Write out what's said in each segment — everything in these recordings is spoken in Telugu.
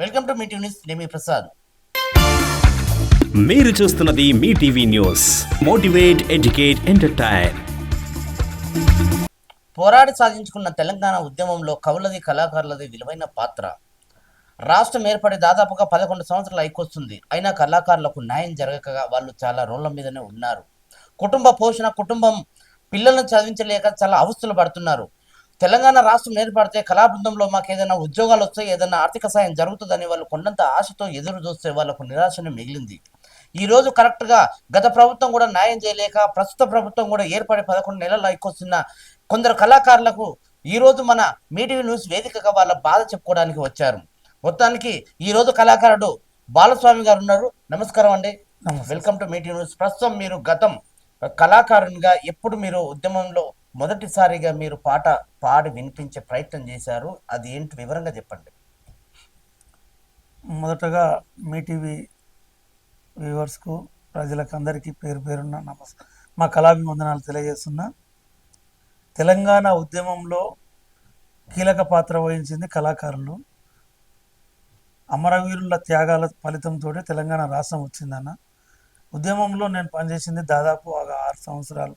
Welcome to Mee TV news. నేను మీ ప్రసాద్. మీరు చూస్తున్నది Mee TV news. Motivate, educate, entertain. పోరాడి సాధించుకున్న తెలంగాణ ఉద్యమంలో కవులది, కళాకారులది విలువైన పాత్ర. రాష్ట్రం ఏర్పడి దాదాపుగా 11 సంవత్సరాలు అయికొస్తుంది. అయినా కళాకారులకు న్యాయం జరగక వాళ్ళు చాలా రోళ్ల మీదనే ఉన్నారు. కుటుంబ పోషణ, కుటుంబం పిల్లలను చదివించలేక చాలా అవస్థలు పడుతున్నారు. తెలంగాణ రాష్ట్రం ఏర్పడితే కళాబృందంలో మాకు ఏదైనా ఉద్యోగాలు వస్తాయి, ఏదైనా ఆర్థిక సాయం జరుగుతుందని వాళ్ళు కొండంత ఆశతో ఎదురు చూస్తే వాళ్ళకు నిరాశనే మిగిలింది. ఈ రోజు కరెక్ట్గా గత ప్రభుత్వం కూడా న్యాయం చేయలేక ప్రస్తుత ప్రభుత్వం కూడా ఏర్పడి 11 నెలలు అయికొస్తున్న కొందరు కళాకారులకు ఈ రోజు మన మీటీవీ న్యూస్ వేదికగా వాళ్ళ బాధ చెప్పుకోవడానికి వచ్చారు. మొత్తానికి ఈ రోజు కళాకారుడు బాలస్వామి గారు ఉన్నారు. నమస్కారం అండి. Welcome to Mee TV news. ప్రస్తుతం మీరు గతం కళాకారునిగా ఎప్పుడు మీరు ఉద్యమంలో మొదటిసారిగా మీరు పాట పాడి వినిపించే ప్రయత్నం చేశారు, అది ఏంటి వివరంగా చెప్పండి. మొదటగా మీ టీవీ వ్యూవర్స్కు, ప్రజలకు అందరికీ పేరు పేరున్న మా కళాభివందనాలు తెలియజేస్తున్నా. తెలంగాణ ఉద్యమంలో కీలక పాత్ర వహించింది కళాకారులు. అమరవీరుల త్యాగాల ఫలితంతో తెలంగాణ రాష్ట్రం వచ్చిందన్న. ఉద్యమంలో నేను పనిచేసింది దాదాపు 6 సంవత్సరాలు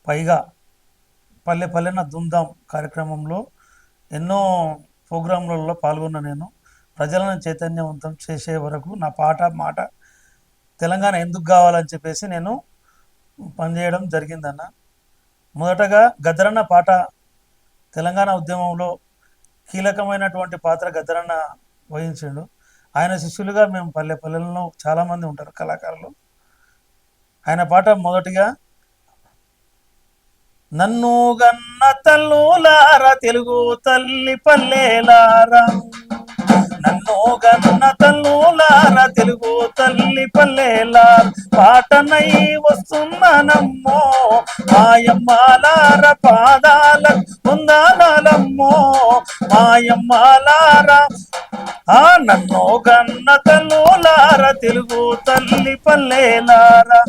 పైగా. పల్లె పల్లెన ధూమ్ధాం కార్యక్రమంలో ఎన్నో ప్రోగ్రాంలలో పాల్గొన్న నేను. ప్రజలను చైతన్యవంతం చేసే వరకు నా పాట మాట తెలంగాణ ఎందుకు కావాలని చెప్పేసి నేను పనిచేయడం జరిగిందన్న. మొదటగా గద్దరన్న పాట తెలంగాణ ఉద్యమంలో కీలకమైనటువంటి పాత్ర గద్దరన్న వహించాడు. ఆయన శిష్యులుగా మేము పల్లె పల్లెల్లో చాలామంది ఉంటారు కళాకారులు. ఆయన పాట మొదటిగా, నన్ను గన్న తల్లులారా తెలుగు తల్లి పల్లెలారా, నన్ను గన్న తల్లులారా తెలుగు తల్లి పల్లెలారా, పాటనై వస్తున్నానమ్మో మాయమ్మాలార పాదాల ముందాలమ్మో మాయమ్మాలారా. నన్ను గన్న తల్లులారా తెలుగు తల్లి పల్లెలారా,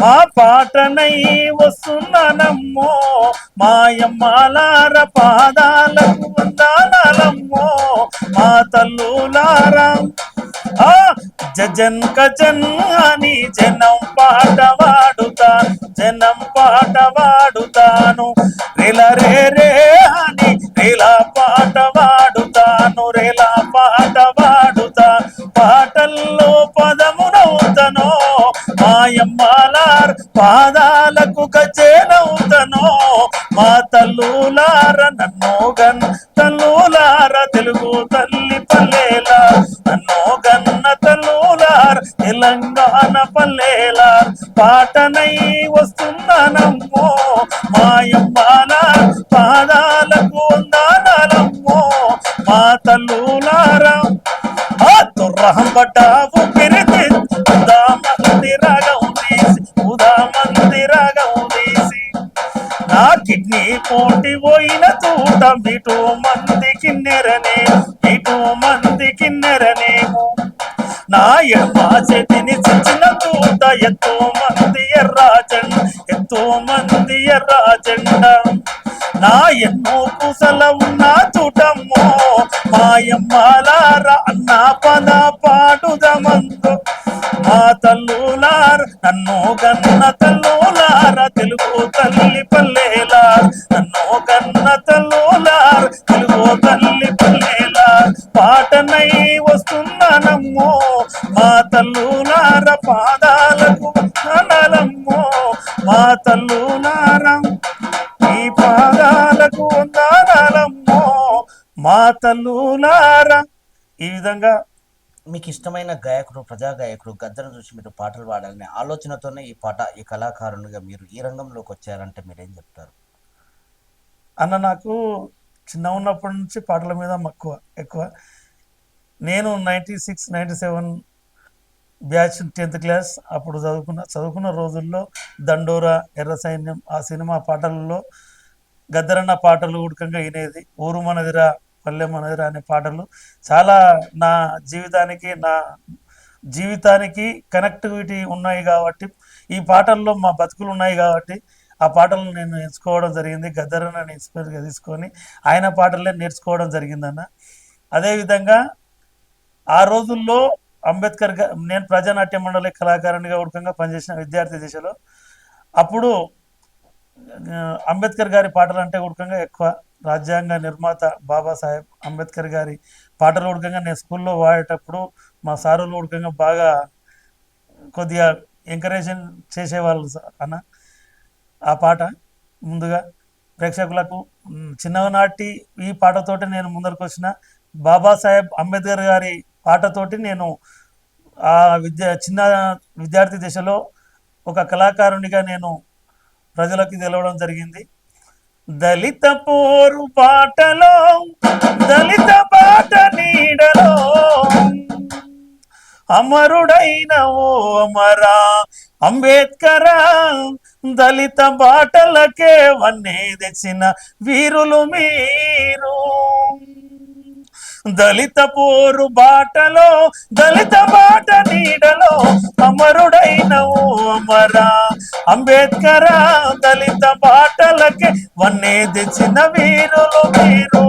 మా పాటనై వస్తున్నానమ్మో మాయమ్మాలార పాదాలకు వందనాలమ్మో మా తల్లులారా. జజన్ కజన్ అని జనం పాట వాడుతాను, జనం పాట వాడుతాను, రేలా రే రే అని రేలా పాట వాడుతాను, రేలా పాట వాడుతాను, పాటల్లో పదమునవుతనో మాయమ్మాలార్ పాదాలకు గజేనవుతనో మా తల్లులార, నన్ను గన్ తల్లులార తెలుగు తల్లి పల్లెలా, నన్ను గన్న తల్లులార తెలంగాణ పల్లెలా, పాటనై వస్తున్నానమ్మో మాయమ్మాలార్ పాదాలకు వందనాలమ్మో మా తల్లులారా. తుర్రహం పడ్డావు పిరితి ఉదా మంది రాగం తీసి, ఉదా మంది రాగం తీసి, నా కిడ్నీ పోటీ పోయిన తూట ఇటు మంది కిన్నెరనే, ఇటు మంది కిన్నెరనేమో, నా ఎడమ చేతిని చిన్న తూట ఎంతో మంది ఎర్రాజెండ, ఎంతో మంది ఎర్రాజెండ, నా ఎన్నో కుసల ఉన్న తూటమ్మో మాయమ్మాలార అన్న పద పాడుదమందు మా తల్లులార, నన్ను గన్న తల్లులార తెలుగు తల్లి పల్లెలార, నన్ను గన్న తల్లులార తెలుగు తల్లి పల్లెలార, పాటనై వస్తున్నానమ్మో మా తల్లులార పాదాలకు వందనాలమ్మో మా తల్లులార, ఈ పాదాలకు వందనాలమ్మో మా తల్లులారా. ఈ విధంగా మీకు ఇష్టమైన గాయకుడు, ప్రజా గాయకుడు గద్దరను చూసి మీరు పాటలు పాడాలనే ఆలోచనతోనే ఈ పాట, ఈ కళాకారునిగా మీరు ఈ రంగంలోకి వచ్చారంటే మీరేం చెప్తారు అన్న? నాకు చిన్న ఉన్నప్పటి నుంచి పాటల మీద ఎక్కువ. నేను 96, 97 బ్యాచ్ 10th క్లాస్ అప్పుడు చదువుకున్న రోజుల్లో దండోరా, ఎర్ర సైన్యం ఆ సినిమా పాటలలో గద్దరన్న పాటలు ఉడకంగా వినేది. ఊరు మనదిరా పల్లె మనదిరా అనే పాటలు చాలా నా జీవితానికి కనెక్టివిటీ ఉన్నాయి కాబట్టి, ఈ పాటల్లో మా బతుకులు ఉన్నాయి కాబట్టి ఆ పాటలను నేను ఎంచుకోవడం జరిగింది. గద్దరన్నని ఇన్స్పైర్గా తీసుకొని ఆయన పాటలే నేర్చుకోవడం జరిగిందన్న. అదేవిధంగా ఆ రోజుల్లో అంబేద్కర్ నేను ప్రజానాట్య మండలి కళాకారునిగా ఉడకంగా పనిచేసిన విద్యార్థి దిశలో అప్పుడు అంబేద్కర్ గారి పాటలు అంటే ఉడకంగా ఎక్కువ రాజ్యాంగ నిర్మాత బాబాసాహెబ్ అంబేద్కర్ గారి పాటలు ఉడకంగా నేను స్కూల్లో వాడేటప్పుడు మా సారులు ఉడకంగా బాగా కొద్దిగా ఎంకరేజ్ చేసేవాళ్ళు అన్న. ఆ పాట ముందుగా ప్రేక్షకులకు చిన్ననాటి ఈ పాటతోటి నేను ముందరకు వచ్చిన. బాబాసాహెబ్ అంబేద్కర్ గారి పాటతోటి నేను ఆ చిన్న విద్యార్థి దశలో ఒక కళాకారునిగా నేను ప్రజలకు తెలవడం జరిగింది. దళిత పోరు పాటలో దళిత పాట నీడలో అమరుడైన ఓ అమరా అంబేద్కరా, దళిత బాటలకే వన్నే తెచ్చిన వీరులు మీరు. దళిత పోరు బాటలో దళిత బాట నీడలో అమరుడైన ఓ అమరా అంబేద్కరా, దళిత బాటలకే వన్నే తెచ్చిన వీరులు మీరు.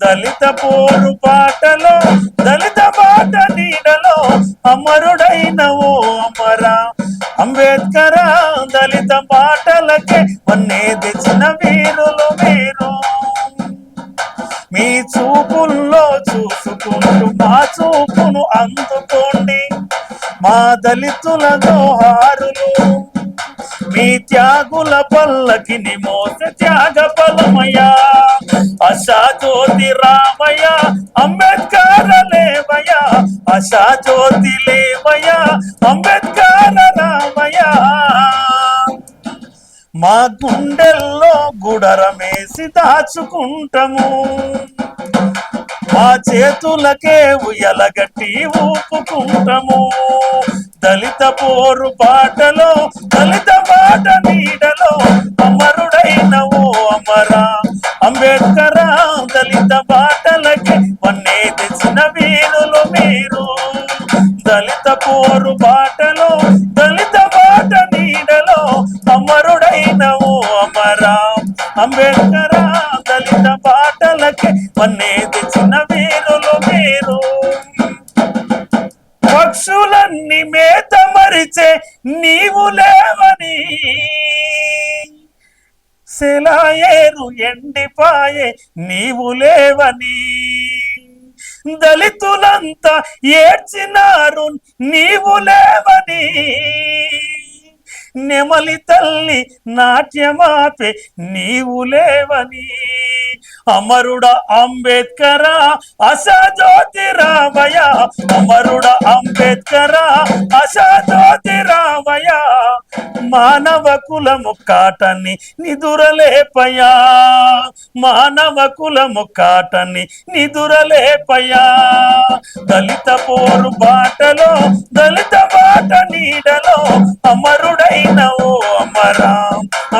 దళిత పోరు బాటలో దళిత బాట నీడలో అమరుడైన ఓ అమరా అంబేద్కరా, దళిత బాటలకే వన్నే తెచ్చిన వీరులు మీరు. మీ చూపుల్లో చూసుకుంటూ మా చూపును అందుకోండి, మా దళితుల దోహారులు మీ త్యాగుల పల్లకిని మోసే త్యాగ బలమయ్యా. ఆశా జ్యోతి రామయ్య అంబేద్కర్ లేవయ్య, ఆశా జ్యోతి లేవయ్య అంబేద్కర్ రామయ్య. మా గుండెల్లో గుడరమేసి దాచుకుంటాము, మా చేతులకే ఉయ్యలగట్టి ఊపుకుంటాము. దళిత పోరు బాటలో దళిత బాట నీడలో అమరుడైన ఓ అమరా అంబేద్కరా, దళిత బాటలకి వన్నే తెచ్చిన వీరులు మీరు. దళిత పోరు బాటలో దళిత బాట నీడలో అమరుడైన ఓ అమరా అంబేద్కరా, దళిత బాటలకి వన్నే తెచ్చిన వీరులు మీరు. పక్షులన్నీ మేత మరిచే నీవు లేవని, సెలాయేరు ఎండిపాయే నీవు లేవని, దళితులంతా ఏడ్చినారు నీవు లేవని, నెమలి తల్లి నాట్యమాపే నీవు లేవని. అమరుడ అంబేద్కరా ఆశా జ్యోతి రామయ్య, అమరుడ అంబేద్కరా ఆశా జ్యోతి రామయ్య. మానవ కులము కాటని నిదురలేపయ్యా, మానవ కులము కాటని నిదురలేపయ్యా. దళిత పోరు బాటలో దళిత బాట నీడలో అమరుడైన ఓ అమరా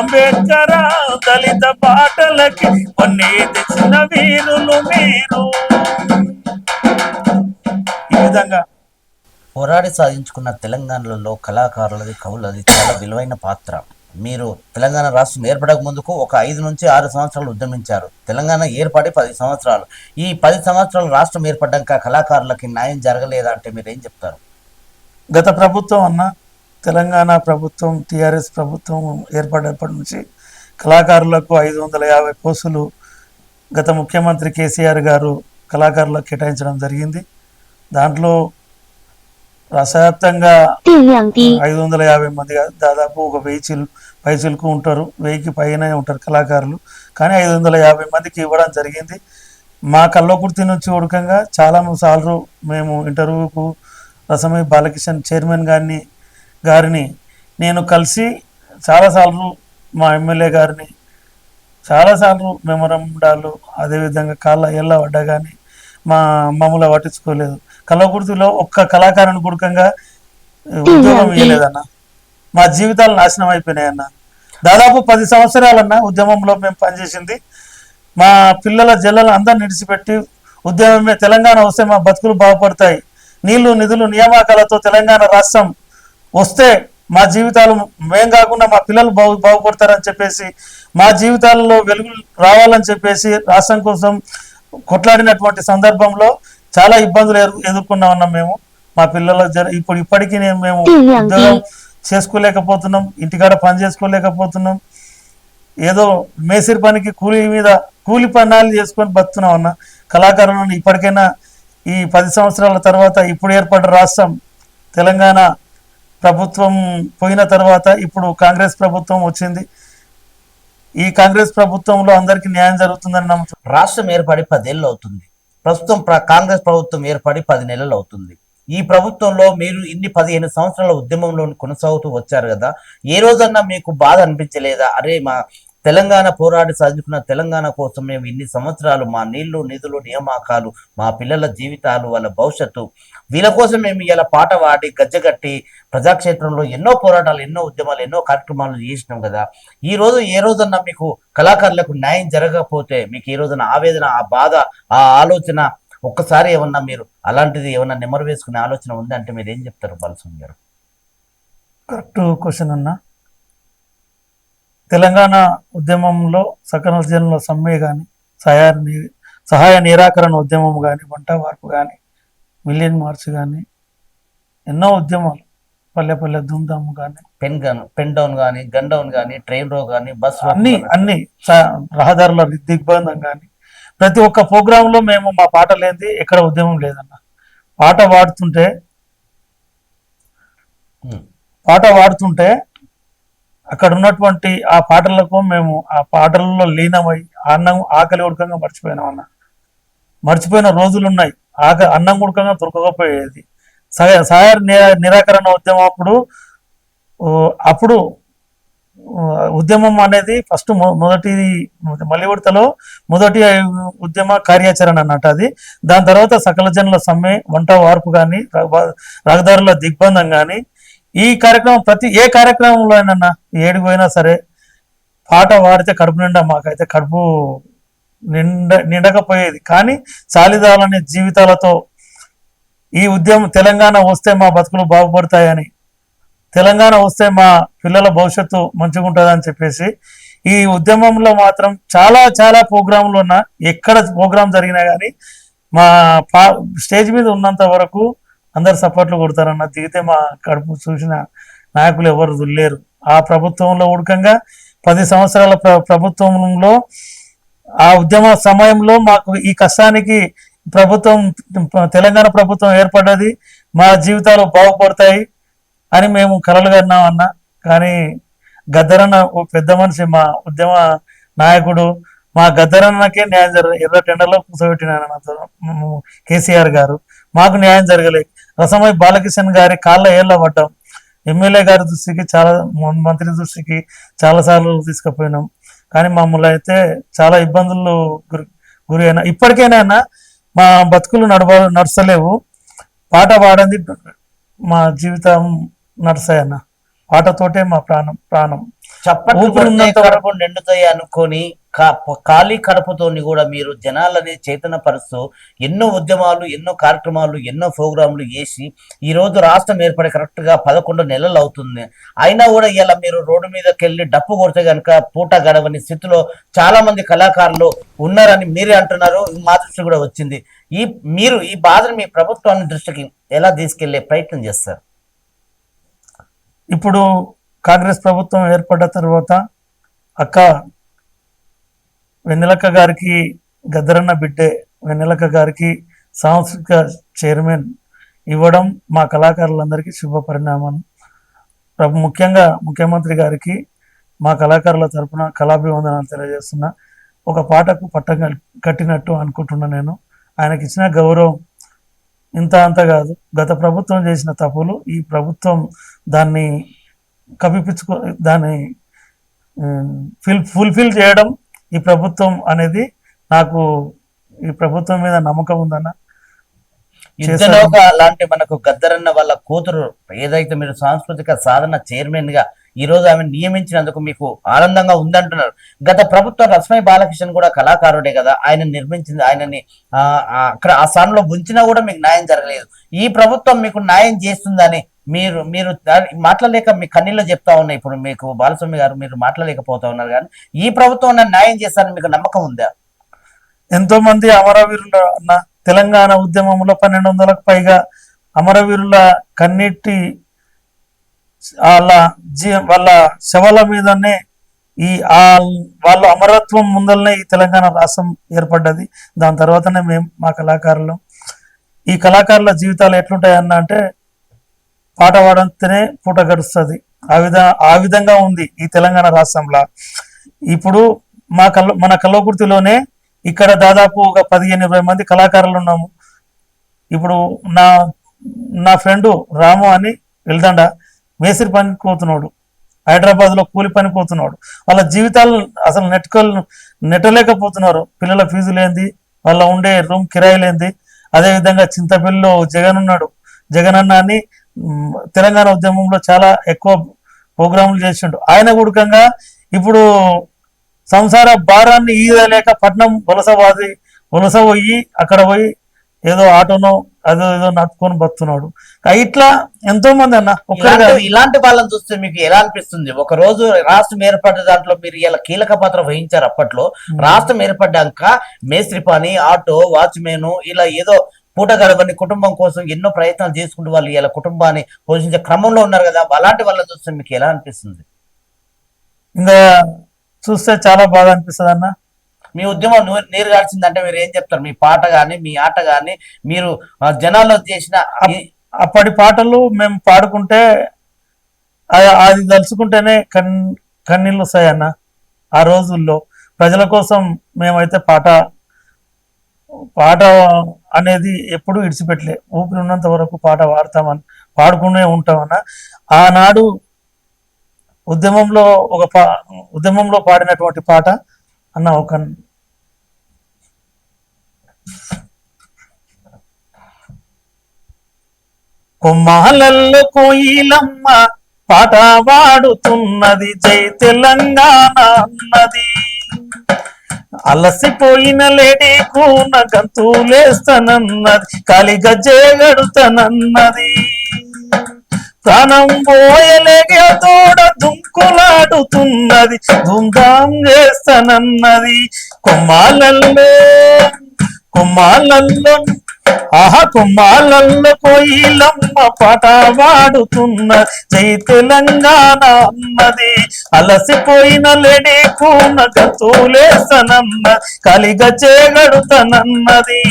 అంబేద్కరా, దళిత బాటలకి వన్నే తెచ్చిన వీరులు మీరు. ఈ విధంగా పోరాడి సాధించుకున్న తెలంగాణలో కళాకారులది కవులది చాలా విలువైన పాత్ర. మీరు తెలంగాణ రాష్ట్రం ఏర్పడక ముందుకు ఒక 5 నుంచి 6 సంవత్సరాలు ఉద్యమించారు. తెలంగాణ ఏర్పడి 10 సంవత్సరాలు. ఈ 10 సంవత్సరాలు రాష్ట్రం ఏర్పడ్డాక కళాకారులకి న్యాయం జరగలేదా అంటే మీరు ఏం చెప్తారు? గత ప్రభుత్వం అన్న తెలంగాణ ప్రభుత్వం టీఆర్ఎస్ ప్రభుత్వం ఏర్పడినప్పటి నుంచి కళాకారులకు 550 పోస్టులు గత ముఖ్యమంత్రి కేసీఆర్ గారు కళాకారులకు కేటాయించడం జరిగింది. దాంట్లో రాష్ట్రవ్యాప్తంగా 550 మంది దాదాపు ఒక 1000 పైచులకు ఉంటారు, 1000కి పైన ఉంటారు కళాకారులు. కానీ 550 మందికి ఇవ్వడం జరిగింది. మా కల్లోకుర్తి నుంచి ఉడకంగా చాలా సార్లు మేము ఇంటర్వ్యూకు రసమై బాలకిషన్ చైర్మన్ గారిని నేను కలిసి చాలాసార్లు మా ఎమ్మెల్యే గారిని చాలాసార్లు మెమోరండాలు అదేవిధంగా కాళ్ళ ఎల్ల పడ్డా కానీ మమ్మల్ని పట్టించుకోలేదు. కల్వకుర్తిలో ఒక్క కళాకారుని గుడకంగా ఉద్యోగం ఇవ్వలేదన్న. మా జీవితాలు నాశనం అయిపోయినాయన్న. దాదాపు 10 సంవత్సరాలన్న ఉద్యమంలో మేము పనిచేసింది. మా పిల్లల జల్లలు అందరిని నిడిచిపెట్టి ఉద్యమమే తెలంగాణ వస్తే మా బతుకులు బాగుపడతాయి, నీళ్లు నిధులు నియామకాలతో తెలంగాణ రాష్ట్రం వస్తే మా జీవితాలు మేం కాకుండా మా పిల్లలు బాగుపడతారని చెప్పేసి, మా జీవితాలలో వెలుగులు రావాలని చెప్పేసి రాష్ట్రం కోసం కొట్లాడినటువంటి సందర్భంలో చాలా ఇబ్బందులు ఎదుర్కొన్నా ఉన్నాం మేము. మా పిల్లల ఇప్పటికీ మేము ఉద్యోగం చేసుకోలేకపోతున్నాం, ఇంటికాడ పని చేసుకోలేకపోతున్నాం. ఏదో మేసిరి పనికి కూలి పన్నాలు చేసుకొని బతున్నాం అన్న. కళాకారులను ఇప్పటికైనా ఈ 10 సంవత్సరాల తర్వాత ఇప్పుడు ఏర్పడ్డ రాష్ట్రం తెలంగాణ ప్రభుత్వం పోయిన తర్వాత ఇప్పుడు కాంగ్రెస్ ప్రభుత్వం వచ్చింది. ఈ కాంగ్రెస్ ప్రభుత్వంలో అందరికీ న్యాయం జరుగుతుందని నమ్ముతున్నాం. రాష్ట్రం ఏర్పడి 10 ఏళ్ళు అవుతుంది. ప్రస్తుతం కాంగ్రెస్ ప్రభుత్వం ఏర్పడి 10 నెలలు అవుతుంది. ఈ ప్రభుత్వంలో మీరు ఇన్ని 15 సంవత్సరాల ఉద్యమంలో కొనసాగుతూ వచ్చారు కదా, ఏ రోజన్నా మీకు బాధ అనిపించలేదా? అరే, మా తెలంగాణ పోరాడి సాధించుకున్న తెలంగాణ కోసం మేము ఇన్ని సంవత్సరాలు మా నీళ్లు నిధులు నియామకాలు, మా పిల్లల జీవితాలు, వాళ్ళ భవిష్యత్తు, వీళ్ళ కోసం మేము ఇలా పాట పాడి గజ్జగట్టి ప్రజాక్షేత్రంలో ఎన్నో పోరాటాలు, ఎన్నో ఉద్యమాలు, ఎన్నో కార్యక్రమాలు చేసినాం కదా, ఈ రోజు ఏ రోజన్నా మీకు కళాకారులకు న్యాయం జరగకపోతే మీకు ఏ రోజున ఆవేదన, ఆ బాధ, ఆ ఆలోచన ఒక్కసారి ఏమన్నా మీరు అలాంటిది ఏమన్నా నెమరు వేసుకునే ఆలోచన ఉంది అంటే మీరు ఏం చెప్తారు బాలస్వామి గారు? కరెక్ట్ క్వశ్చన్ అన్న. తెలంగాణ ఉద్యమంలో సకల జనుల సమ్మె కానీ, సహాయ నిరాకరణ ఉద్యమం కానీ, వంట వార్పు కానీ, మిలియన్ మార్చ్ కానీ, ఎన్నో ఉద్యమాలు, పల్లె పల్లె ధూమ్ధామ్ కానీ, పెన్ డౌన్ కానీ, గన్ డౌన్ కానీ, ట్రైన్ రో కానీ, బస్ అన్ని రహదారుల దిగ్బంధం కానీ, ప్రతి ఒక్క ప్రోగ్రాంలో మేము మా పాట లేనిది ఎక్కడ ఉద్యమం లేదన్న. పాట పాడుతుంటే అక్కడ ఉన్నటువంటి ఆ పాటలకు మేము ఆ పాటలలో లీనమై ఆకలి ఉడకంగా మర్చిపోయినాం అన్న. మర్చిపోయిన రోజులు ఉన్నాయి. అన్నం ఉడకంగా దొరకకపోయేది. సహాయ నిరాకరణ ఉద్యమం అప్పుడు ఉద్యమం అనేది ఫస్ట్ మల్లి విడతలో మొదటి ఉద్యమ కార్యాచరణ అన్నట్టు అది. దాని తర్వాత సకల జనుల సమ్మె, వంట వార్పు కానీ, రహదారుల దిగ్బంధం కానీ, ఈ కార్యక్రమం ఏ కార్యక్రమంలో అయినా ఏడికి పోయినా సరే పాట పాడితే కడుపు నిండా మాకైతే కడుపు నిండకపోయేది. కానీ చాలిదాలనే జీవితాలతో ఈ ఉద్యమం తెలంగాణ వస్తే మా బతుకులు బాగుపడతాయని, తెలంగాణ వస్తే మా పిల్లల భవిష్యత్తు మంచిగా ఉంటుందని చెప్పేసి ఈ ఉద్యమంలో మాత్రం చాలా చాలా ప్రోగ్రాంలు ఉన్నా, ఎక్కడ ప్రోగ్రాం జరిగినా కానీ మా స్టేజ్ మీద ఉన్నంత వరకు అందరు సపోర్ట్లు కొడతారన్న. దిగితే మా కడుపు చూసిన నాయకులు ఎవరు దుల్లేరు. ఆ ప్రభుత్వంలో ఉడకంగా 10 సంవత్సరాల ప్రభుత్వంలో ఆ ఉద్యమ సమయంలో మాకు ఈ కష్టానికి తెలంగాణ ప్రభుత్వం ఏర్పడ్డది, మా జీవితాలు బాగుపడతాయి అని మేము కలలు కన్నాం అన్న. కానీ గద్దరన్న పెద్ద మనిషి, మా ఉద్యమ నాయకుడు, మా గద్దరన్నకే న్యాయం ఎర్ర టెండర్లో కూర్చోబెట్టిన కేసీఆర్ గారు, మాకు న్యాయం జరగలేదు. రసమై బాలకిషన్ గారి కాళ్ళ ఏళ్ళ పడ్డాం. ఎమ్మెల్యే గారి దృష్టికి మంత్రి దృష్టికి చాలాసార్లు తీసుకుపోయినాం. కానీ మమ్మల్ని అయితే చాలా ఇబ్బందులు గురి అయినా. ఇప్పటికైనా మా బతుకులు నడచలేవు. పాట పాడింది మా జీవితం నడుస్తాయన్న. పాటతోటే మా ప్రాణం కడుపు నిండుతాయి అనుకొని ఖాళీ కడుపుతోని కూడా మీరు జనాలని చైతన్యపరుస్తూ ఎన్నో ఉద్యమాలు, ఎన్నో కార్యక్రమాలు, ఎన్నో ప్రోగ్రాంలు చేసి ఈ రోజు రాష్ట్రం ఏర్పడి కరెక్ట్ గా 11 నెలలు అవుతుంది. అయినా కూడా ఇలా మీరు రోడ్డు మీదకి వెళ్ళి డప్పు కొడితే కనుక పూట గడవని స్థితిలో చాలా మంది కళాకారులు ఉన్నారని మీరే అంటున్నారు. మా దృష్టి కూడా వచ్చింది. మీరు ఈ బాధను మీ ప్రభుత్వాన్ని దృష్టికి ఎలా తీసుకెళ్లే ప్రయత్నం చేస్తారు? ఇప్పుడు కాంగ్రెస్ ప్రభుత్వం ఏర్పడ్డ తర్వాత అక్క వెన్నెలక్క గారికి, గద్దరన్న బిడ్డే వెన్నెలక్క గారికి సాంస్కృతిక చైర్మన్ ఇవ్వడం మా కళాకారులందరికీ శుభ పరిణామం. ముఖ్యంగా ముఖ్యమంత్రి గారికి మా కళాకారుల తరఫున కళాభివందనాలు తెలియజేస్తున్నా. ఒక పాటకు పట్టం కట్టినట్టు అనుకుంటున్నా నేను. ఆయనకి ఇచ్చిన గౌరవం ఇంత అంత కాదు. గత ప్రభుత్వం చేసిన తప్పులు ఈ ప్రభుత్వం దాన్ని దాన్ని ఫుల్ఫిల్ చేయడం ఈ ప్రభుత్వం అనేది, నాకు ఈ ప్రభుత్వం మీద నమ్మకం ఉందన్న. యుద్ధనౌక లాంటి మనకు గద్దరన్న వాళ్ళ కూతురు ఏదైతే మీరు సాంస్కృతిక సాధన చైర్మన్ గా ఈ రోజు ఆమె నియమించినందుకు మీకు ఆనందంగా ఉందంటున్నారు. గత ప్రభుత్వం రస్మై బాలకిషన్ కూడా కళాకారుడే కదా, ఆయన నిర్మించింది, ఆయనని అక్కడ ఆ స్థానంలో ఉంచినా కూడా మీకు న్యాయం జరగలేదు. ఈ ప్రభుత్వం మీకు న్యాయం చేస్తుందని మీరు మాట్లాడలేక మీ కన్నీళ్ళు చెప్తా ఉన్నాయి. ఇప్పుడు మీకు బాలస్వామి గారు మీరు మాట్లాడలేకపోతా ఉన్నారు, కానీ ఈ ప్రభుత్వం న్యాయం చేస్తారని మీకు నమ్మకం ఉందా? ఎంతో మంది అమరవీరులు అన్న తెలంగాణ ఉద్యమంలో 1200లకు పైగా అమరవీరుల కన్నీటి వాళ్ళ శవాల మీదనే ఈ వాళ్ళ అమరత్వం ముందలనే ఈ తెలంగాణ రాష్ట్రం ఏర్పడ్డది. దాని తర్వాతనే మేము మా కళాకారులు, ఈ కళాకారుల జీవితాలు ఎట్లుంటాయన్న అంటే పాట పాడితేనే పూట గడుస్తుంది. ఆ విధంగా ఉంది ఈ తెలంగాణ రాష్ట్రంలో. ఇప్పుడు మన కల్వకుర్తిలోనే ఇక్కడ దాదాపు ఒక 15-20 మంది కళాకారులు ఉన్నాము. ఇప్పుడు నా ఫ్రెండు రాము అని వెళ్దండ మేస్త్రి పనికి పోతున్నాడు, హైదరాబాద్లో కూలి పనికి పోతున్నాడు. వాళ్ళ జీవితాలు అసలు నెట్టలేకపోతున్నారు. పిల్లల ఫీజు లేనిది, వాళ్ళ ఉండే రూమ్ కిరాయి లేనిది. అదేవిధంగా చింతపల్లిలో జగన్ ఉన్నాడు. జగన్ అన్న అని తెలంగాణ ఉద్యమంలో చాలా ఎక్కువ ప్రోగ్రాంలు చేసిండు. ఆయన కూడకంగా ఇప్పుడు సంసార భారాన్ని ఈదలేక పట్నం వలస పోయి అక్కడ పోయి ఏదో ఆటోనో ఏదో నడుపుకొని బతున్నాడు. ఇట్లా ఎంతో మంది అన్న ఇలాంటి వాళ్ళని చూస్తే మీకు ఎలా అనిపిస్తుంది? ఒక రోజు రాష్ట్రం ఏర్పడ్డ దాంట్లో మీరు ఇలా కీలక పాత్ర వహించారు. అప్పట్లో రాష్ట్రం ఏర్పడ్డాక మేస్త్రి పని, ఆటో, వాచ్మెన్ ఇలా ఏదో పూట గడవని కుటుంబం కోసం ఎన్నో ప్రయత్నాలు చేసుకుంటూ వాళ్ళు ఇలా కుటుంబాన్ని పోషించే క్రమంలో ఉన్నారు కదా. అలాంటి వాళ్ళని చూస్తే మీకు ఎలా అనిపిస్తుంది? ఇంకా చూస్తే చాలా బాగా అనిపిస్తుంది అన్న. మీ ఉద్యమం నీరు గార్చిందంటే మీరు ఏం చెప్తారు? మీ పాట గాని, మీ ఆట గాని, మీరు జనాల్లో చేసిన అప్పటి పాటలు మేము పాడుకుంటే అది తలుచుకుంటేనే కన్నీళ్ళు వస్తాయన్న. ఆ రోజుల్లో ప్రజల కోసం మేమైతే పాట అనేది ఎప్పుడూ ఇడిచిపెట్టలే. ఊపిరి ఉన్నంత వరకు పాట పాడుకునే ఉంటామన్న. ఆనాడు ఉద్యమంలో పాడినటువంటి పాట అన్న ఒక కొమ్మాలల్లో కోయిలమ్మ పాట పాడుతున్నది, జై తెలంగాణ అన్నది. అలసిపోయిన లేడీ కూన గంతులేస్తానన్నది, కాలి గజ్జెగడుతానన్నది. ప్రాణం పోయలేక తోడ దుంకులాడుతున్నది, ధూమ్ధాం చేస్తానన్నది. కొమ్మాలల్లో కోయిలమ్మ పాట పాడుతున్నది, జై తెలంగాణ అన్నది. అలసిపోయిన లేడీ కూన గంతులేస్తానన్నది, కలిగ చేగడుతానన్నది.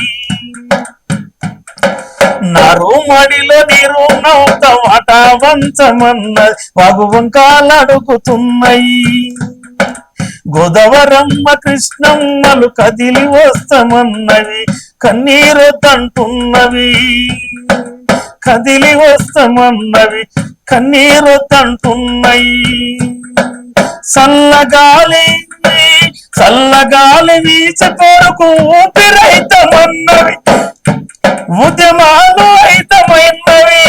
నారు మడిలో నీరు నవ్వుతామట వంచమన్నది, వాగు వంకాలు అడుగుతున్నాయి. గోదావరమ్మ కృష్ణమ్మలు కదిలి వస్తామన్నవి, కన్నీరొద్దంటున్నవి. కదిలి వస్తామన్నవి, కన్నీరొద్దంటున్నాయి. చల్లగాలి వీచి పొరకు ఊపిరైతమన్నవి, ఉద్యమాలు అయితమైనవి.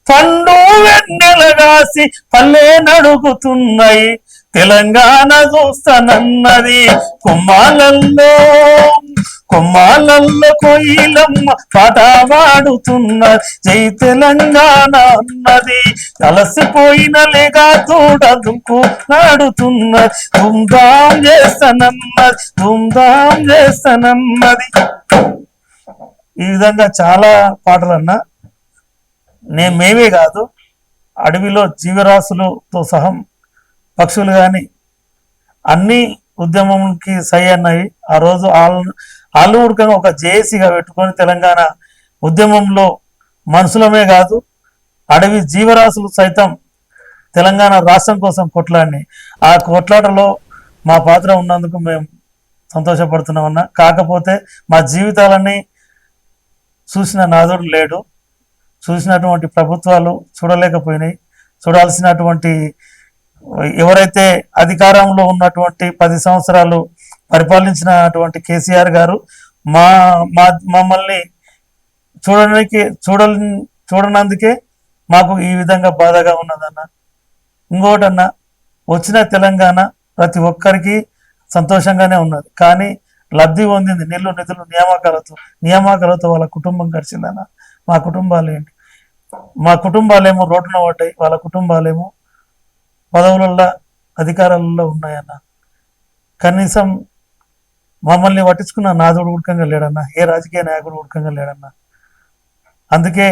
పండు వెన్నెలగాసి పల్లె నడుగుతున్నాయి, తెలంగాణ చూస్తానన్నది. కొమ్మాలల్లో కోయిలమ్మ పాట పాడుతున్నది, జై తెలంగాణ అన్నది. అలసిపోయిన లేక తోడదుకు నాడుతున్నది, ధూమ్ధాం చేస్తానన్నది. ఈ విధంగా చాలా పాటలన్నా మేమే కాదు, అడవిలో జీవరాశులతో సహా పక్షులు కానీ అన్ని ఉద్యమంకి సై అన్నాయి. ఆ రోజు వాళ్ళు ఉడకంగా ఒక జేఏసీగా పెట్టుకొని తెలంగాణ ఉద్యమంలో మనుషులమే కాదు అడవి జీవరాశులు సైతం తెలంగాణ రాష్ట్రం కోసం కొట్లాడినాయి. ఆ కొట్లాటలో మా పాత్ర ఉన్నందుకు మేము సంతోషపడుతున్నామన్నా. కాకపోతే మా జీవితాలన్నీ చూసిన నాదుడు లేడు, చూసినటువంటి ప్రభుత్వాలు చూడలేకపోయినాయి. చూడాల్సినటువంటి ఎవరైతే అధికారంలో ఉన్నటువంటి 10 సంవత్సరాలు పరిపాలించినటువంటి కేసీఆర్ గారు మమ్మల్ని చూడనందుకే మాకు ఈ విధంగా బాధగా ఉన్నదన్న. ఇంకోటన్నా, వచ్చిన తెలంగాణ ప్రతి ఒక్కరికి సంతోషంగానే ఉన్నది, కానీ లబ్ధి పొందింది నిధులు నియామకాలతో వాళ్ళ కుటుంబం గడిచిందన్న. మా కుటుంబాలేమో రోడ్డున పడ్డాయి, వాళ్ళ కుటుంబాలేమో పదవులలో అధికారాలలో ఉన్నాయన్న. కనీసం మమ్మల్ని పట్టించుకున్న నాదుడు ఉడకంగా లేడన్నా, ఏ రాజకీయ నాయకుడు ఉడకంగా లేడన్నా. అందుకే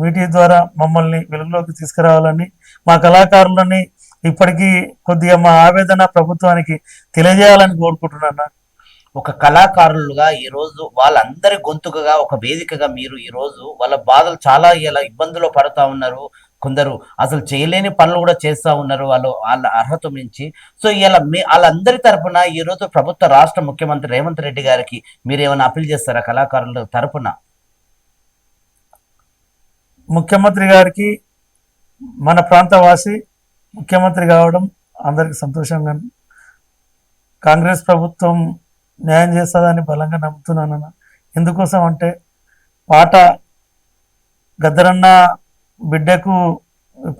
మీటీ ద్వారా మమ్మల్ని వెలుగులోకి తీసుకురావాలని, మా కళాకారులని ఇప్పటికీ కొద్దిగా మా ఆవేదన ప్రభుత్వానికి తెలియజేయాలని కోరుకుంటున్నాను. ఒక కళాకారులుగా ఈరోజు వాళ్ళందరి గొంతుకగా ఒక వేదికగా మీరు ఈరోజు వాళ్ళ బాధలు చాలా ఇలా ఇబ్బందులు పడుతూ ఉన్నారు. కొందరు అసలు చేయలేని పనులు కూడా చేస్తూ ఉన్నారు వాళ్ళ అర్హత మించి. సో ఇలా వాళ్ళందరి తరపున ఈరోజు ప్రభుత్వ రాష్ట్ర ముఖ్యమంత్రి రేవంత్ రెడ్డి గారికి మీరు ఏమైనా అప్పీల్ చేస్తారా కళాకారుల తరపున? ముఖ్యమంత్రి గారికి, మన ప్రాంతవాసి ముఖ్యమంత్రి కావడం అందరికి సంతోషంగా, కాంగ్రెస్ ప్రభుత్వం న్యాయం చేస్తుందని బలంగా నమ్ముతున్నాను. ఎందుకోసం అంటే పాట గద్దరన్న బిడ్డకు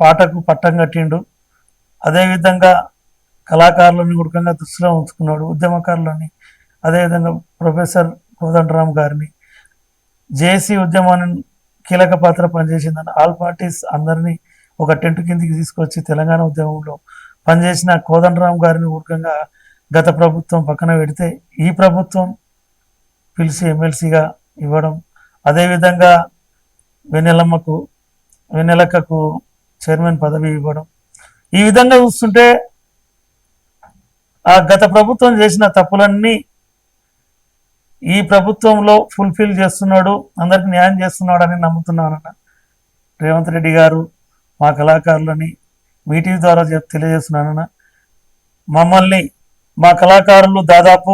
పాటకు పట్టం కట్టిండు. అదేవిధంగా కళాకారులని ఉడకంగా దృష్టిలో ఉంచుకున్నాడు, ఉద్యమకారులని. అదేవిధంగా ప్రొఫెసర్ కోదండరామ్ గారిని, జేఏసీ ఉద్యమాన్ని కీలక పాత్ర పనిచేసిందని ఆల్ పార్టీస్ అందరినీ ఒక టెంట్ కిందికి తీసుకొచ్చి తెలంగాణ ఉద్యమంలో పనిచేసిన కోదండరామ్ గారిని ఊరికంగా గత ప్రభుత్వం పక్కన పెడితే ఈ ప్రభుత్వం పిలిచి ఎమ్మెల్సీగా ఇవ్వడం, అదేవిధంగా వెన్నెలక్కకు చైర్మన్ పదవి ఇవ్వడం, ఈ విధంగా చూస్తుంటే ఆ గత ప్రభుత్వం చేసిన తప్పులన్నీ ఈ ప్రభుత్వంలో ఫుల్ఫిల్ చేస్తున్నాడు, అందరికి న్యాయం చేస్తున్నాడు అని నమ్ముతున్నానన్న. రేవంత్ రెడ్డి గారు మా కళాకారులని మీటింగ్ ద్వారా తెలియజేస్తున్నానన్న. మమ్మల్ని, మా కళాకారులు దాదాపు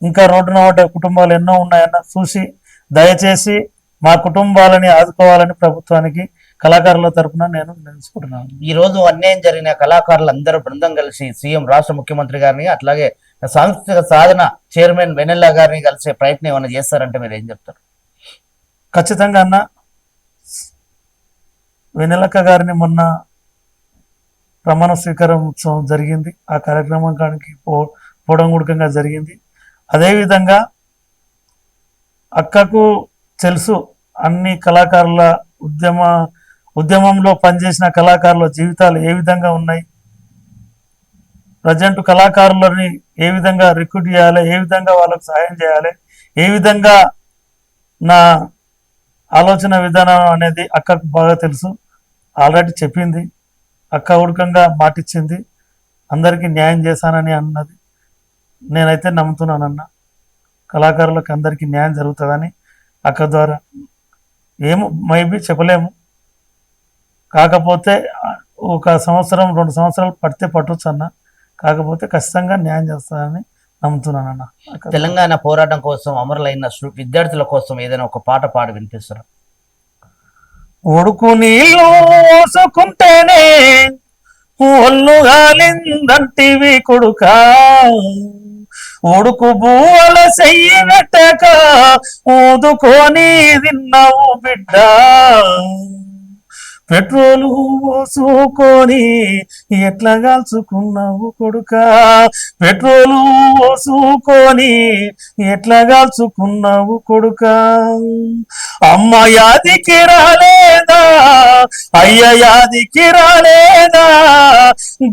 ఇంకా రోడ్డున పడ్డ కుటుంబాలు ఎన్నో ఉన్నాయన్న, చూసి దయచేసి మా కుటుంబాలని ఆదుకోవాలని ప్రభుత్వానికి కళాకారుల తరఫున నేను తెలుసుకుంటున్నాను. ఈ రోజు అన్యాయం జరిగిన కళాకారులు అందరూ బృందం కలిసి సీఎం రాష్ట్ర ముఖ్యమంత్రి గారిని, అట్లాగే సాంస్కృతిక సాధన చైర్మన్ వెన్నెల గారిని కలిసే ప్రయత్నం ఏమైనా చేస్తారంటే మీరు ఏం చెప్తారు? ఖచ్చితంగా అన్న, వెన్నెలక్క గారిని మొన్న ప్రమాణ స్వీకారం ఉత్సవం జరిగింది, ఆ కార్యక్రమానికి పోవడం గుడకంగా జరిగింది. అదేవిధంగా అక్కకు తెలుసు అన్ని కళాకారుల ఉద్యమంలో పనిచేసిన కళాకారుల జీవితాలు ఏ విధంగా ఉన్నాయి, ప్రజెంట్ కళాకారులని ఏ విధంగా రిక్రూట్ చేయాలి, ఏ విధంగా వాళ్ళకు సహాయం చేయాలి, ఏ విధంగా నా ఆలోచన విధానం అనేది అక్కకు బాగా తెలుసు. ఆల్రెడీ చెప్పింది, అక్క ఉడకంగా మాటిచ్చింది, అందరికీ న్యాయం చేశానని అన్నది. నేనైతే నమ్ముతున్నానన్న, కళాకారులకు అందరికీ న్యాయం జరుగుతుందని. అక్క ద్వారా ఏమో మేబీ చెప్పలేము, కాకపోతే ఒక సంవత్సరం 2 సంవత్సరాలు పడితే పట్టొచ్చు అన్న, కాకపోతే ఖచ్చితంగా న్యాయం చేస్తానని నమ్ముతున్నానన్న. తెలంగాణ పోరాటం కోసం అమరులైన విద్యార్థుల కోసం ఏదైనా ఒక పాట పాడి వినిపిస్తారు? ఉడుకు నీళ్ళు పోసుకుంటేనే ఒళ్ళు గాలిందంటివి కొడుకా, ఉడుకు బూవల చెయ్యి పెట్టక ఊదుకొని తిన్నావు బిడ్డ, పెట్రోలు పోసుకొని ఎట్లా కాల్చుకున్నావు కొడుకా, పెట్రోలు పోసుకొని ఎట్లా కాల్చుకున్నావు కొడుకా, అమ్మ యాదికి రాలేదా, అయ్య యాదికి రాలేదా,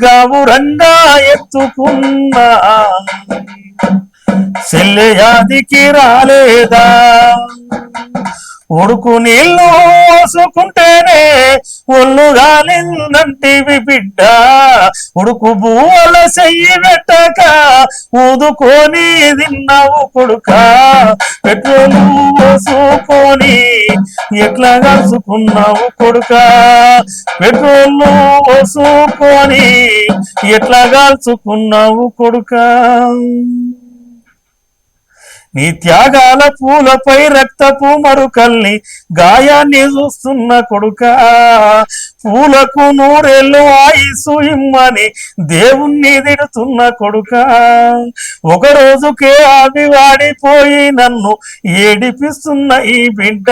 గౌరంగా ఎత్తుకున్నా చెల్లె యాదికి రాలేదా, ఉడుకు నీళ్ళు పోసుకుంటేనే ఒళ్ళు గాలిందంటివి బిడ్డ, ఉడుకు బూవల చెయ్యి పెట్టక ఊదుకొని తిన్నావు కొడుకా, పెట్రోలు పోసుకొని ఎట్లా కాల్చుకున్నావు కొడుకా, పెట్రోలు పోసుకొని ఎట్లా కాల్చుకున్నావు కొడుకా, నీ త్యాగాల పూలపై రక్తపు మరుకల్ని గాయాన్ని చూస్తున్న కొడుకా, పూలకు 100 ఏళ్ళు ఆయుసు ఇమ్మని దేవుణ్ణి తిడుతున్న కొడుకా, ఒక రోజుకే ఆవి వాడిపోయి నన్ను ఏడిపిస్తున్న ఈ బిడ్డ,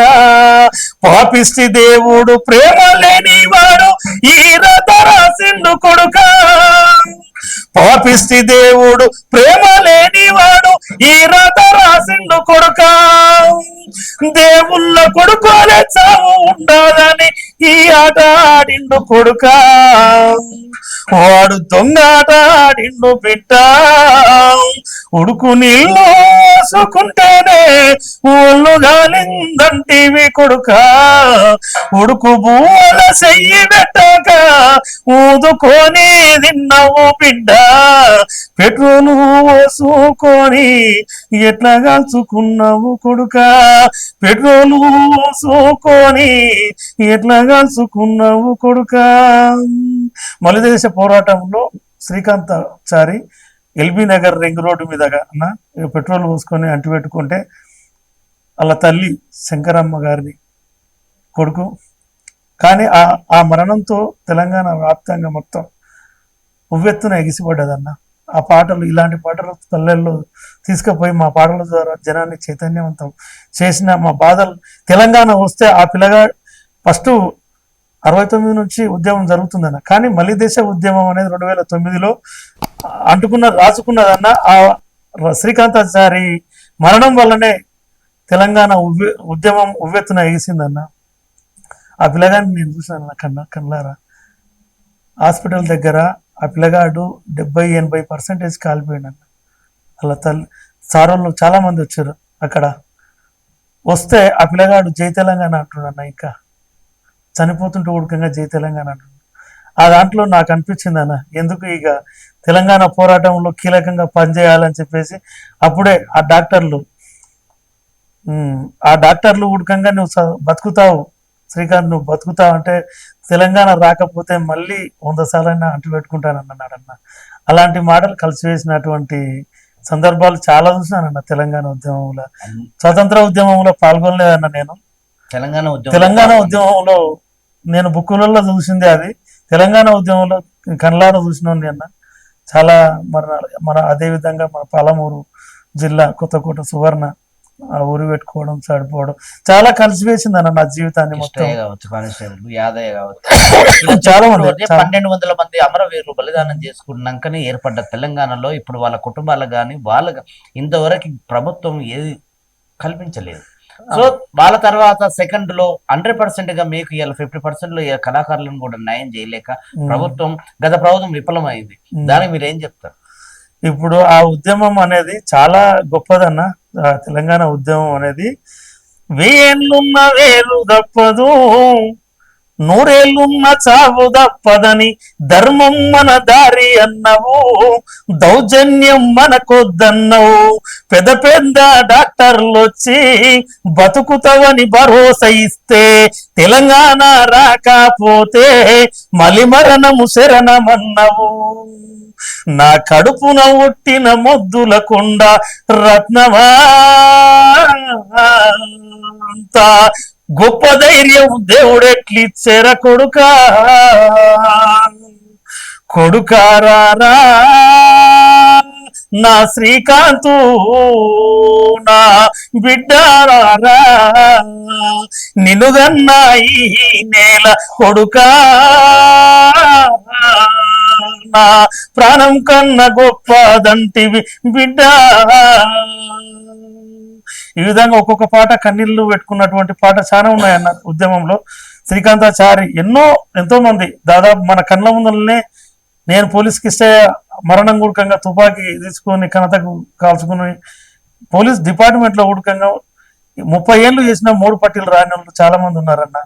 పాపిష్టి దేవుడు ప్రేమ లేనివాడు ఈ రథ రాసిండు కొడుకా, పాపిష్టి దేవుడు ప్రేమ లేనివాడు ఈ రథ రాసిండు కొడుకా, దేవుళ్ళ కొడుకోలే చావు ఉండాలని ఈ ఆట ఆడిండు కొడుకా, వాడు దొంగాట ఆడిండు బిడ్డ ఉడుకు నీళ్ళు వేసుకుంటేనే ఒళ్ళు గాలిందంటివి కొడుక ఉడుకు బూల చెయ్యి పెట్టక ఊదుకొని తిన్నావు బిడ్డ పెట్రోలు పోసుకొని ఎట్లా కాల్చుకున్నావు కొడుక పెట్రోలు పోసుకొని ఎట్లా కాల్చుకున్నావు కొడుక. మలిదేశ పోరాటంలో Srikanthachari LB Nagar ring road మీదగా అన్న పెట్రోల్ పోసుకొని అంటిపెట్టుకుంటే వాళ్ళ తల్లి శంకరమ్మ గారిని కొడుకు. కానీ ఆ మరణంతో తెలంగాణ వ్యాప్తంగా మొత్తం ఉవ్వెత్తున ఎగిసిపడ్డదన్న. ఆ పాటలు ఇలాంటి పాటలు పల్లెల్లో తీసుకుపోయి మా పాటల ద్వారా జనాన్ని చైతన్యవంతం చేసిన మా బాధలు. తెలంగాణ వస్తే ఆ పిల్లగా ఫస్ట్ 69 నుంచి ఉద్యమం జరుగుతుందన్న. కానీ మలిదేశ ఉద్యమం అనేది 2009లో రాసుకున్నదన్న. ఆ శ్రీకాంతాచారి మరణం వల్లనే తెలంగాణ ఉద్యమం ఉవ్వెత్తున ఎగిసిందన్న. ఆ పిల్లగాడిని నేను చూసాను కళ్ళారా. హాస్పిటల్ దగ్గర ఆ పిల్లగాడు 70-80% కాలిపోయినన్న. అలా తల్లి సారోళ్ళు చాలా మంది వచ్చారు అక్కడ. వస్తే ఆ పిల్లగాడు జై తెలంగాణ అంటున్నాన్న. ఇంకా చనిపోతుంటే ఉడకంగా జై తెలంగాణ అంటున్నాడు. ఆ దాంట్లో నాకు అనిపించింది అన్న, ఎందుకు ఇక తెలంగాణ పోరాటంలో కీలకంగా పనిచేయాలని చెప్పేసి అప్పుడే ఆ డాక్టర్లు ఉడకంగా నువ్వు బతుకుతావు శ్రీకాంత్, నువ్వు బతుకుతావు అంటే తెలంగాణ రాకపోతే మళ్ళీ 100 సార్లైనా అంటు పెట్టుకుంటానన్నాడన్న. అలాంటి మాటలు కలిసి వేసినటువంటి సందర్భాలు చాలా చూసానన్న. తెలంగాణ ఉద్యమంలో, స్వతంత్ర ఉద్యమంలో పాల్గొనలేదన్న నేను. తెలంగాణ ఉద్యమంలో నేను బుక్కులలో చూసింది అది. తెలంగాణ ఉద్యమంలో కళ్ళారా చూసినోండి అన్న. చాలా మన అదే విధంగా మన పాలమూరు జిల్లా కొత్తకోట సువర్ణ ఆ ఊరు పెట్టుకోవడం, చడిపోవడం చాలా కలిసి వేసింది అన్న నా జీవితాన్ని మొత్తం. యాదయ్య కావచ్చు, చాలా మంది 1200 మంది అమరవీరులు బలిదానం చేసుకున్నాకనే ఏర్పడ్డ తెలంగాణలో ఇప్పుడు వాళ్ళ కుటుంబాలకు కానీ వాళ్ళ ఇంతవరకు ప్రభుత్వం ఏది కల్పించలేదు. సో వాళ్ళ తర్వాత సెకండ్ లో 100% గా మీకు ఇలా 50% లో కళాకారులను కూడా న్యాయం చేయలేక గత ప్రభుత్వం విఫలమైంది. దానికి మీరు ఏం చెప్తారు? ఇప్పుడు ఆ ఉద్యమం అనేది చాలా గొప్పదన్న. తెలంగాణ ఉద్యమం అనేది 1000 ఏళ్ళున్న వేలు తప్పదు, 100 ఏళ్ళున్న చావు తప్పదని ధర్మం మన దారి అన్నవు, దౌర్జన్యం మనకొద్దన్నవు, పెద్ద డాక్టర్లు వచ్చి బతుకుతావని భరోసా ఇస్తే తెలంగాణ రాకపోతే మలి మరణము శరణమన్నవు. నా కడుపున ఉట్టిన మొద్దుల కొండ రత్నమా అంతా గొప్ప ధైర్యం దేవుడెట్లిచ్చెర కొడుకా కొడుకారా నా శ్రీకాంతు నా బిడ్డారా నిన్నుగన్నా ఈ నేల కొడుకా నా ప్రాణం కన్నా గొప్పదంటివి బిడ్డ. ఈ విధంగా ఒక్కొక్క పాట కన్నీళ్లు పెట్టుకున్నటువంటి పాట చాలా ఉన్నాయన్న ఉద్యమంలో. శ్రీకాంతాచారి ఎంతో మంది దాదాపు మన కళ్ళ ముందులనే నేను పోలీస్కి ఇస్తే మరణం గుడకంగా తుపాకీ తీసుకొని కనతకు కాల్చుకుని పోలీస్ డిపార్ట్మెంట్లో ఉడకంగా 30 ఏళ్ళు చేసిన 3 పట్టీలు రాని వాళ్ళు చాలా మంది ఉన్నారన్న.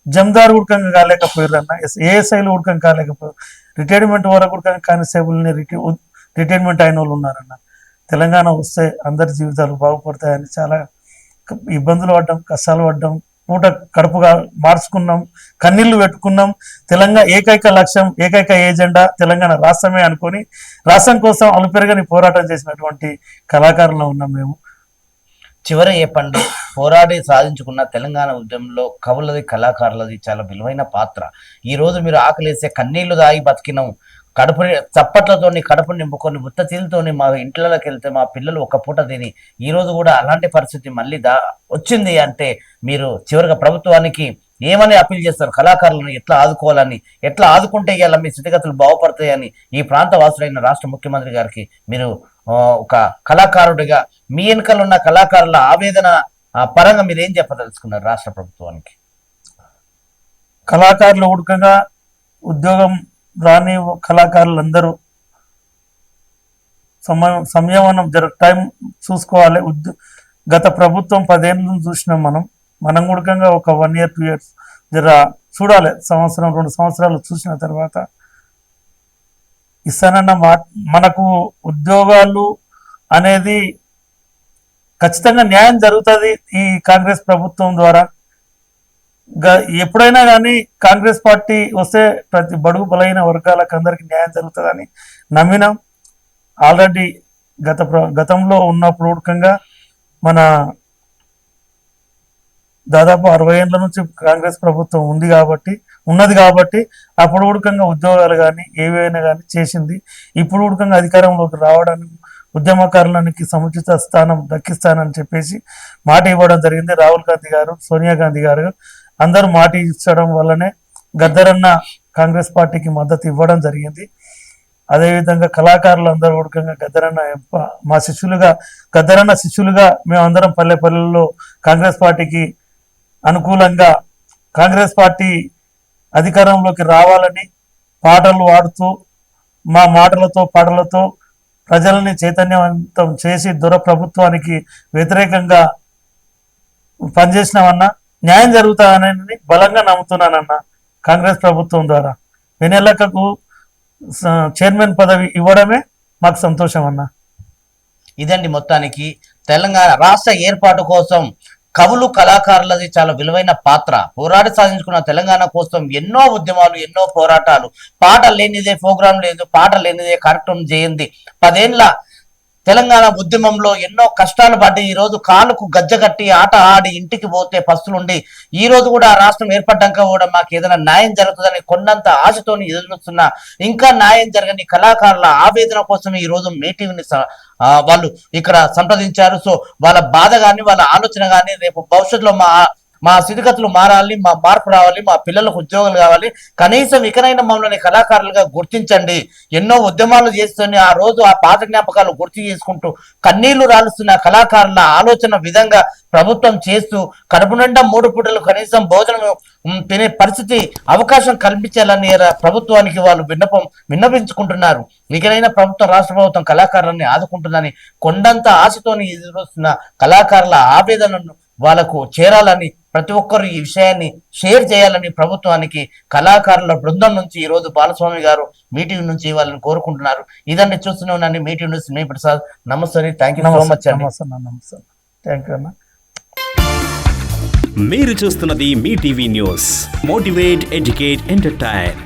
జమ్దార్ ఉడకంగా కాలేకపోయారన్న, ఏఎస్ఐలు ఉడకం కాలేకపోయారు, రిటైర్మెంట్ వరకు ఉడకంగా కానిస్టేబుల్ని రిటైర్మెంట్ అయిన వాళ్ళు ఉన్నారన్న. తెలంగాణ వస్తే అందరి జీవితాలు బాగుపడతాయని చాలా ఇబ్బందులు పడ్డాం, కష్టాలు పడ్డాం, పూట కడుపుగా మార్చుకున్నాం, కన్నీళ్లు పెట్టుకున్నాం. తెలంగాణ ఏకైక లక్ష్యం, ఏకైక ఏజెండా తెలంగాణ రాష్ట్రమే అనుకొని రాష్ట్రం కోసం అలుపెరగని పోరాటం చేసినటువంటి కళాకారులు ఉన్నాం మేము. చివరి చెప్పండి, పోరాడి సాధించుకున్న తెలంగాణ ఉద్యమంలో కవులది కళాకారులది చాలా విలువైన పాత్ర. ఈ రోజు మీరు ఆకలేసే కన్నీళ్లు దాగి బతికినాం, కడుపు చప్పట్లతోని కడుపు నింపుకొని ఉత్తతీలతోని మా ఇంట్లోకి వెళ్తే మా పిల్లలు ఒక పూట తిని ఈ రోజు కూడా అలాంటి పరిస్థితి మళ్ళీ వచ్చింది అంటే మీరు చివరిగా ప్రభుత్వానికి ఏమని అప్పీల్ చేస్తారు? కళాకారులను ఎట్లా ఆదుకోవాలని, ఎట్లా ఆదుకుంటే ఇవాళ మీ స్థితిగతులు బాగుపడతాయని ఈ ప్రాంత వాసులైన రాష్ట్ర ముఖ్యమంత్రి గారికి మీరు ఒక కళాకారుడిగా మీ వెనుకలు ఉన్న కళాకారుల ఆవేదన పరంగా మీరు ఏం చెప్పదలుచుకున్నారు రాష్ట్ర ప్రభుత్వానికి? కళాకారులు ఉడకగా ఉద్యోగం రాని కళాకారులందరూ సంయమనం టైం చూసుకోవాలి. గత ప్రభుత్వం 10 ఏళ్ళ నుంచి చూసినాం మనం కూడా ఒక 1 year 2 years చూడాలి, సంవత్సరం 2 సంవత్సరాలు చూసిన తర్వాత ఇస్తానన్న మనకు ఉద్యోగాలు అనేది ఖచ్చితంగా న్యాయం జరుగుతుంది ఈ కాంగ్రెస్ ప్రభుత్వం ద్వారా. ఎప్పుడైనా కానీ కాంగ్రెస్ పార్టీ వస్తే ప్రతి బడుగు బలైన వర్గాలకు అందరికీ న్యాయం జరుగుతుందని నమ్మినాం. ఆల్రెడీ గతంలో ఉన్నప్పుడు ఉడకంగా మన దాదాపు 60 ఏళ్ళ నుంచి కాంగ్రెస్ ప్రభుత్వం ఉన్నది కాబట్టి అప్పుడు ఉడకంగా ఉద్యోగాలు కానీ ఏవైనా కానీ చేసింది. ఇప్పుడు ఉడకంగా అధికారంలోకి రావడానికి ఉద్యమకారులకి సముచిత స్థానం దక్కిస్తానని చెప్పేసి మాట ఇవ్వడం జరిగింది. రాహుల్ గాంధీ గారు, సోనియా గాంధీ గారు అందరూ మాట ఇచ్చడం వల్లనే గద్దరన్న కాంగ్రెస్ పార్టీకి మద్దతు ఇవ్వడం జరిగింది. అదేవిధంగా కళాకారులు అందరూ ఉడకంగా గద్దరన్న శిష్యులుగా మేమందరం పల్లెల్లో కాంగ్రెస్ పార్టీకి అనుకూలంగా కాంగ్రెస్ పార్టీ అధికారంలోకి రావాలని పాటలు పాడుతూ మా మాటలతో పాటలతో ప్రజల్ని చైతన్యవంతం చేసి ప్రభుత్వానికి వ్యతిరేకంగా పనిచేసినామన్నా న్యాయం జరుగుతానని బలంగా నమ్ముతున్నానన్నా. కాంగ్రెస్ ప్రభుత్వం ద్వారా వెన్నెలక్కకు చైర్మన్ పదవి ఇవ్వడమే మాకు సంతోషం అన్నా. ఇదండి మొత్తానికి తెలంగాణ రాష్ట్ర ఏర్పాటు కోసం కవులు కళాకారులది చాలా విలువైన పాత్ర. పోరాడి సాధించుకున్న తెలంగాణ కోసం ఎన్నో ఉద్యమాలు, ఎన్నో పోరాటాలు. పాట లేనిదే ప్రోగ్రాం లేదు, పాట లేనిదే కార్యక్రమం చేయండి. 10 ఏళ్ల తెలంగాణ ఉద్యమంలో ఎన్నో కష్టాలు పడి ఈ రోజు కాలుకు గజ్జగట్టి ఆట ఆడి ఇంటికి పోతే పస్తులుండి ఈ రోజు కూడా రాష్ట్రం ఏర్పడ్డాక కూడా మాకు ఏదైనా న్యాయం జరుగుతుందని కొండంత ఆశతోని ఎదురుస్తున్నా ఇంకా న్యాయం జరగని కళాకారుల ఆవేదన కోసం ఈ రోజు మీటింగ్ని వాళ్ళు ఇక్కడ సంప్రదించారు. సో వాళ్ళ బాధ కానీ వాళ్ళ ఆలోచన కానీ రేపు భవిష్యత్తులో మా స్థితిగతులు మారాలి, మా మార్పు రావాలి, మా పిల్లలకు ఉద్యోగాలు కావాలి, కనీసం ఇకనైనా మమ్మల్ని కళాకారులుగా గుర్తించండి. ఎన్నో ఉద్యమాలు చేస్తూనే ఆ రోజు ఆ పాత జ్ఞాపకాలు గుర్తు చేసుకుంటూ కన్నీళ్లు రాలుస్తున్న కళాకారుల ఆలోచన విధంగా ప్రభుత్వం చేస్తూ కడుపు నిండా 3 పూటలు కనీసం భోజనం తినే పరిస్థితి అవకాశం కల్పించాలని ప్రభుత్వానికి వాళ్ళు విన్నపించుకుంటున్నారు. ఇకనైనా రాష్ట్ర ప్రభుత్వం కళాకారులని ఆదుకుంటుందని కొండంత ఆశతోని ఎదురుస్తున్న కళాకారుల ఆవేదనను వాళ్ళకు చేరాలని ప్రతి ఒక్కరు ఈ విషయాన్ని షేర్ చేయాలని ప్రభుత్వానికి కళాకారుల బృందం నుంచి ఈ రోజు బాలస్వామి గారు మీటింగ్ నుంచి వాళ్ళని కోరుకుంటున్నారు. ఇదండి చూస్తూనే ఉన్నాను మీటింగ్ న్యూస్. మీ ప్రసాద్. నమస్తే. Thank you so much. నమస్తే. థ్యాంక్ యూ అన్న. మీరు చూస్తున్నది Mee TV news. Motivate, educate, entertain.